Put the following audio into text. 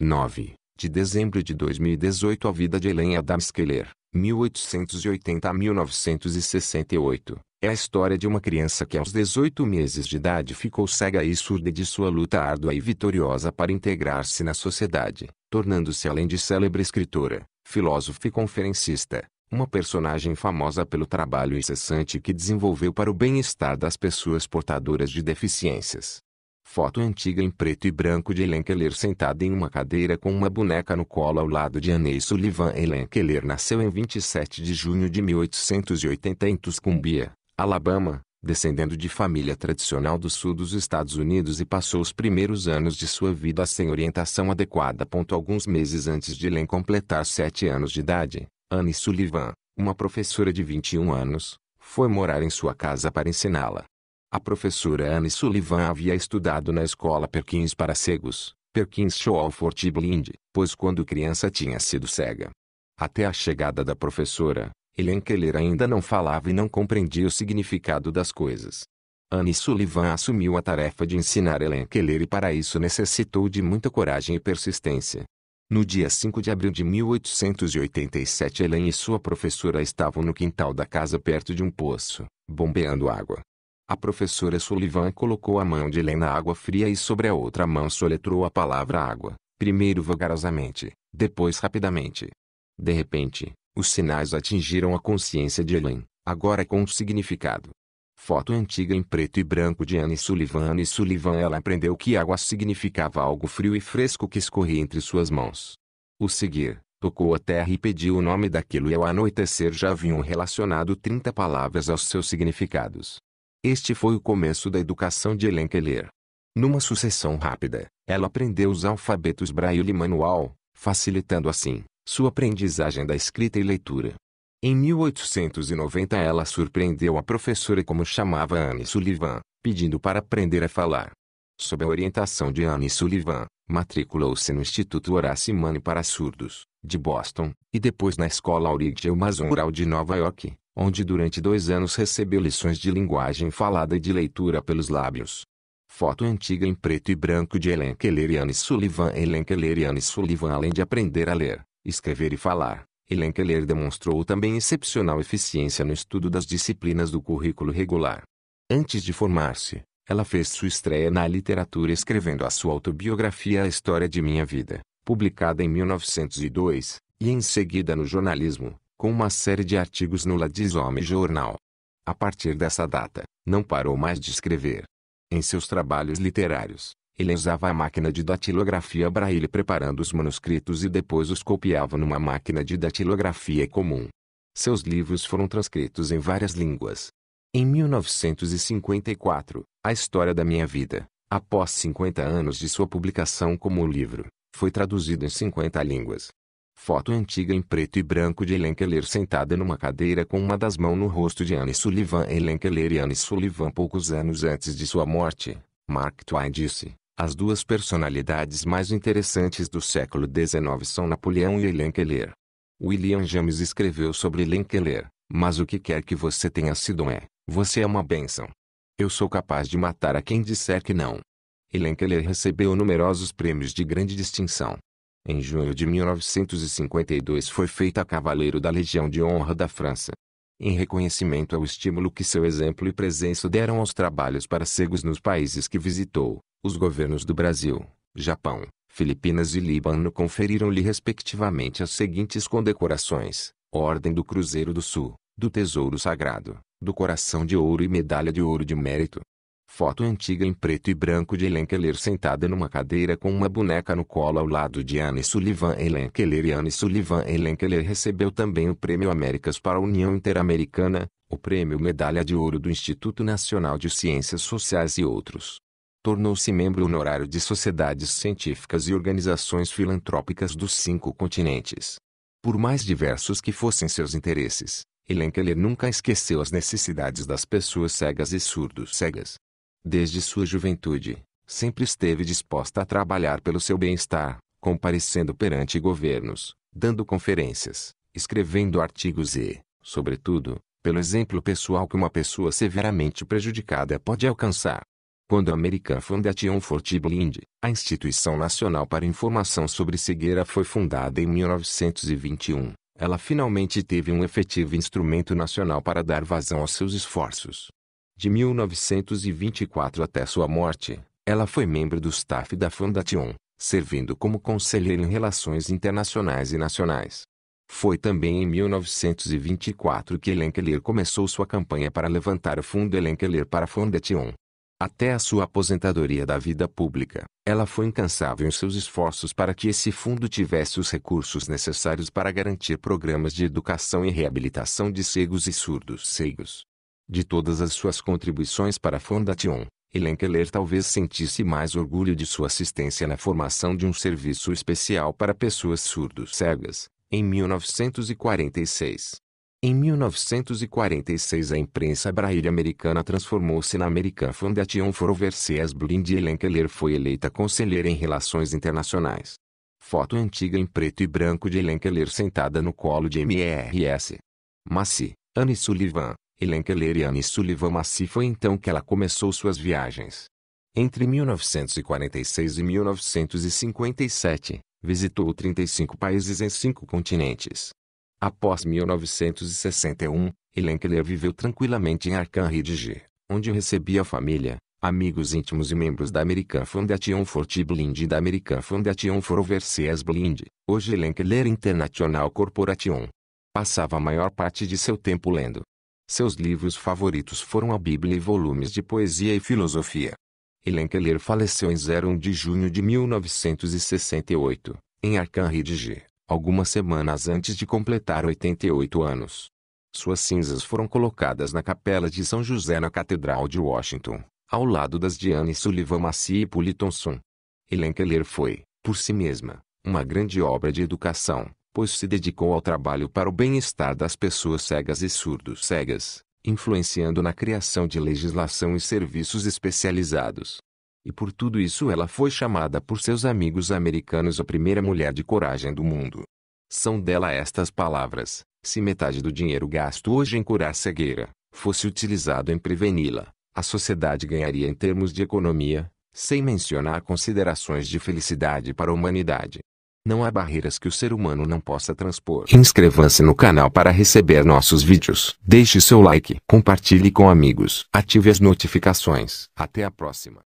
9 de dezembro de 2018. A vida de Elaine Adams Keller, 1880 a 1968, é a história de uma criança que aos 18 meses de idade ficou cega e surda de sua luta árdua e vitoriosa para integrar-se na sociedade, tornando-se além de célebre escritora, filósofa e conferencista, uma personagem famosa pelo trabalho incessante que desenvolveu para o bem-estar das pessoas portadoras de deficiências. Foto antiga em preto e branco de Elaine Keller sentada em uma cadeira com uma boneca no colo ao lado de Annie Sullivan. Elaine Keller nasceu em 27 de junho de 1880 em Tuscumbia, Alabama, descendendo de família tradicional do sul dos Estados Unidos, e passou os primeiros anos de sua vida sem orientação adequada. Alguns meses antes de Elaine completar 7 anos de idade, Annie Sullivan, uma professora de 21 anos, foi morar em sua casa para ensiná-la. A professora Annie Sullivan havia estudado na escola Perkins para cegos, Perkins School for the Blind, pois quando criança tinha sido cega. Até a chegada da professora, Elaine Keller ainda não falava e não compreendia o significado das coisas. Annie Sullivan assumiu a tarefa de ensinar Elaine Keller e para isso necessitou de muita coragem e persistência. No dia 5 de abril de 1887, Elaine e sua professora estavam no quintal da casa perto de um poço, bombeando água. A professora Sullivan colocou a mão de Elaine na água fria e sobre a outra mão soletrou a palavra água, primeiro vagarosamente, depois rapidamente. De repente, os sinais atingiram a consciência de Elaine, agora com um significado. Foto antiga em preto e branco de Annie Sullivan. Annie Sullivan, ela aprendeu que água significava algo frio e fresco que escorria entre suas mãos. O seguir, tocou a terra e pediu o nome daquilo, e ao anoitecer já haviam relacionado 30 palavras aos seus significados. Este foi o começo da educação de Elaine Keller. Numa sucessão rápida, ela aprendeu os alfabetos Braille manual, facilitando assim sua aprendizagem da escrita e leitura. Em 1890 ela surpreendeu a professora, como chamava Annie Sullivan, pedindo para aprender a falar. Sob a orientação de Annie Sullivan, matriculou-se no Instituto Horace Mann para surdos, de Boston, e depois na Escola Aurigel Mason Rural de Nova York, onde durante 2 anos recebeu lições de linguagem falada e de leitura pelos lábios. Foto antiga em preto e branco de Elaine Keller e Annie Sullivan. Elaine Keller e Annie Sullivan, além de aprender a ler, escrever e falar, Elaine Keller demonstrou também excepcional eficiência no estudo das disciplinas do currículo regular. Antes de formar-se, ela fez sua estreia na literatura escrevendo a sua autobiografia A História de Minha Vida, publicada em 1902, e em seguida no jornalismo, com uma série de artigos no Ladies Home Journal. A partir dessa data, não parou mais de escrever. Em seus trabalhos literários, ele usava a máquina de datilografia Braille preparando os manuscritos e depois os copiava numa máquina de datilografia comum. Seus livros foram transcritos em várias línguas. Em 1954, A História da Minha Vida, após 50 anos de sua publicação como livro, foi traduzido em 50 línguas. Foto antiga em preto e branco de Elaine Keller sentada numa cadeira com uma das mãos no rosto de Annie Sullivan. Elaine Keller e Annie Sullivan. Poucos anos antes de sua morte, Mark Twain disse: as duas personalidades mais interessantes do século XIX são Napoleão e Elaine Keller. William James escreveu sobre Elaine Keller: mas o que quer que você tenha sido você é uma bênção. Eu sou capaz de matar a quem disser que não. Elaine Keller recebeu numerosos prêmios de grande distinção. Em junho de 1952 foi feita Cavaleiro da Legião de Honra da França. Em reconhecimento ao estímulo que seu exemplo e presença deram aos trabalhos para cegos nos países que visitou, os governos do Brasil, Japão, Filipinas e Líbano conferiram-lhe respectivamente as seguintes condecorações: Ordem do Cruzeiro do Sul, do Tesouro Sagrado, do Coração de Ouro e Medalha de Ouro de Mérito. Foto antiga em preto e branco de Elaine Keller sentada numa cadeira com uma boneca no colo ao lado de Annie Sullivan. Elaine Keller e Annie Sullivan. Elaine Keller recebeu também o Prêmio Américas para a União Interamericana, o Prêmio Medalha de Ouro do Instituto Nacional de Ciências Sociais e outros. Tornou-se membro honorário de sociedades científicas e organizações filantrópicas dos 5 continentes. Por mais diversos que fossem seus interesses, Elaine Keller nunca esqueceu as necessidades das pessoas cegas e surdos-cegas. Desde sua juventude, sempre esteve disposta a trabalhar pelo seu bem-estar, comparecendo perante governos, dando conferências, escrevendo artigos e, sobretudo, pelo exemplo pessoal que uma pessoa severamente prejudicada pode alcançar. Quando a American Foundation for the Blind, a Instituição Nacional para Informação sobre Cegueira foi fundada em 1921, ela finalmente teve um efetivo instrumento nacional para dar vazão aos seus esforços. De 1924 até sua morte, ela foi membro do staff da Foundation, servindo como conselheira em relações internacionais e nacionais. Foi também em 1924 que Helen Keller começou sua campanha para levantar o fundo Helen Keller para a Foundation. Até a sua aposentadoria da vida pública, ela foi incansável em seus esforços para que esse fundo tivesse os recursos necessários para garantir programas de educação e reabilitação de cegos e surdos cegos. De todas as suas contribuições para a Foundation, Helen Keller talvez sentisse mais orgulho de sua assistência na formação de um serviço especial para pessoas surdos cegas, em 1946. Em 1946 a imprensa braille americana transformou-se na American Foundation for Overseas Blind e Helen Keller foi eleita conselheira em relações internacionais. Foto antiga em preto e branco de Helen Keller sentada no colo de Mrs. Massey, Annie Sullivan. Helen Keller e Annie Sullivan Massey foi então que ela começou suas viagens. Entre 1946 e 1957, visitou 35 países em 5 continentes. Após 1961, Helen Keller viveu tranquilamente em Arcanridge, onde recebia a família, amigos íntimos e membros da American Foundation for the Blind e da American Foundation for Overseas Blind, hoje Helen Keller International Corporation. Passava a maior parte de seu tempo lendo. Seus livros favoritos foram a Bíblia e volumes de poesia e filosofia. Helen Keller faleceu em 1 de junho de 1968, em Arcanridge, algumas semanas antes de completar 88 anos. Suas cinzas foram colocadas na Capela de São José na Catedral de Washington, ao lado das de Annie Sullivan Massey e Polly Thompson. Helen Keller foi, por si mesma, uma grande obra de educação, pois se dedicou ao trabalho para o bem-estar das pessoas cegas e surdos cegas, influenciando na criação de legislação e serviços especializados. E por tudo isso ela foi chamada por seus amigos americanos a primeira mulher de coragem do mundo. São dela estas palavras: se metade do dinheiro gasto hoje em curar cegueira fosse utilizado em preveni-la, a sociedade ganharia em termos de economia, sem mencionar considerações de felicidade para a humanidade. Não há barreiras que o ser humano não possa transpor. Inscreva-se no canal para receber nossos vídeos. Deixe seu like, compartilhe com amigos, ative as notificações. Até a próxima.